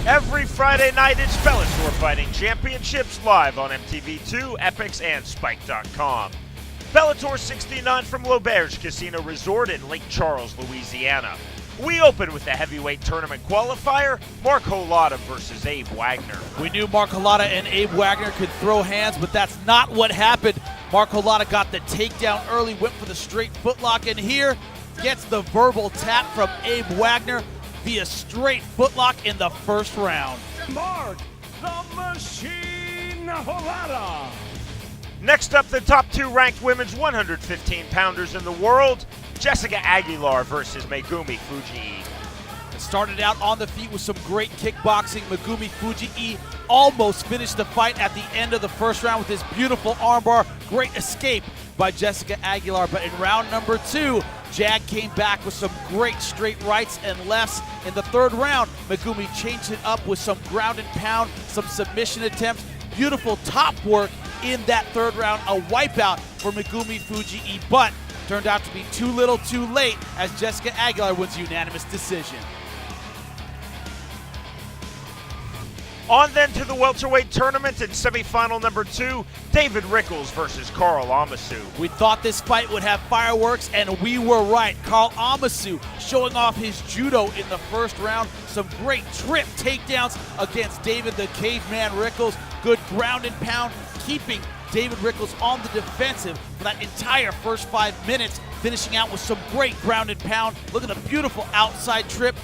Every Friday night, it's Bellator Fighting Championships live on MTV2, Epix, and Spike.com. Bellator 69 from L'Auberge Casino Resort in Lake Charles, Louisiana. We open with the heavyweight tournament qualifier, Mark Holada versus Abe Wagner. We knew Mark Holada and Abe Wagner could throw hands, but that's not what happened. Mark Holada got the takedown early, went for the straight footlock, and here gets the verbal tap from Abe Wagner via straight footlock in the first round. Mark the Machine Holada. Next up, the top two ranked women's 115-pounders in the world, Jessica Aguilar versus Megumi Fujii. It started out on the feet with some great kickboxing. Megumi Fujii almost finished the fight at the end of the first round with his beautiful armbar. Great escape by Jessica Aguilar, but in round number two, Jag came back with some great straight rights and lefts. In the third round, Megumi changed it up with some ground and pound, some submission attempts, beautiful top work in that third round, a wipeout for Megumi Fujii, but turned out to be too little too late as Jessica Aguilar wins unanimous decision. On then to the welterweight tournament in semifinal number 2, David Rickels versus Karl Amoussou. We thought this fight would have fireworks, and we were right. Karl Amoussou showing off his judo in the first round. Some great trip takedowns against David the Caveman Rickels. Good ground and pound, keeping David Rickels on the defensive for that entire first 5 minutes, finishing out with some great ground and pound. Look at a beautiful outside trip.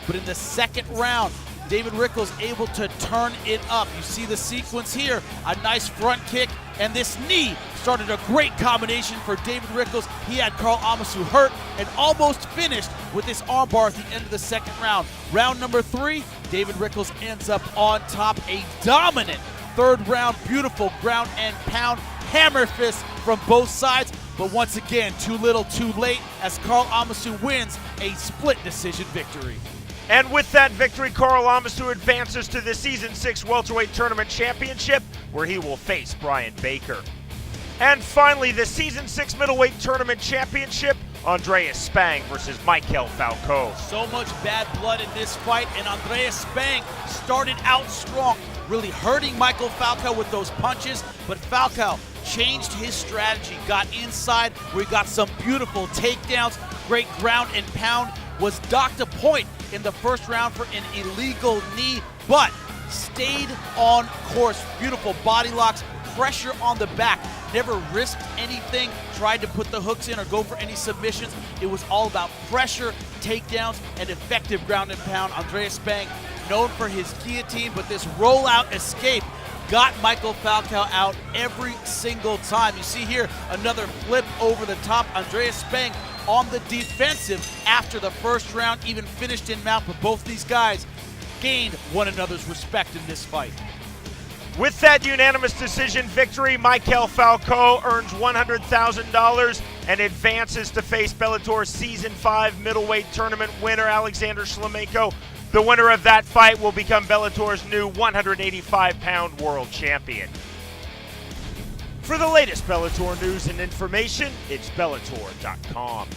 But in the second round, David Rickels able to turn it up. You see the sequence here, a nice front kick, and this knee started a great combination for David Rickels. He had Karl Amoussou hurt and almost finished with this armbar at the end of the second round. Round number 3, David Rickels ends up on top. A dominant third round, beautiful ground and pound, hammer fists from both sides, but once again, too little too late as Karl Amoussou wins a split decision victory. And with that victory, Karl Amoussou advances to the Season 6 Welterweight Tournament Championship, where he will face Brian Baker. And finally, the Season 6 Middleweight Tournament Championship, Andreas Spang versus Michael Falco. So much bad blood in this fight, and Andreas Spang started out strong, really hurting Michael Falco with those punches, but Falco changed his strategy, got inside where he got some beautiful takedowns, great ground and pound, was docked a point in the first round for an illegal knee, but stayed on course. Beautiful body locks, pressure on the back, never risked anything, tried to put the hooks in or go for any submissions. It was all about pressure, takedowns, and effective ground and pound. Andreas Spang, known for his guillotine, but this rollout escape got Michael Falco out every single time. You see here another flip over the top. Andreas Spang on the defensive after the first round, even finished in mount, but both these guys gained one another's respect in this fight. With that unanimous decision victory, Michael Falco earns $100,000 and advances to face Bellator's Season 5 middleweight tournament winner, Alexander Shlemenko. The winner of that fight will become Bellator's new 185-pound world champion. For the latest Bellator news and information, it's Bellator.com.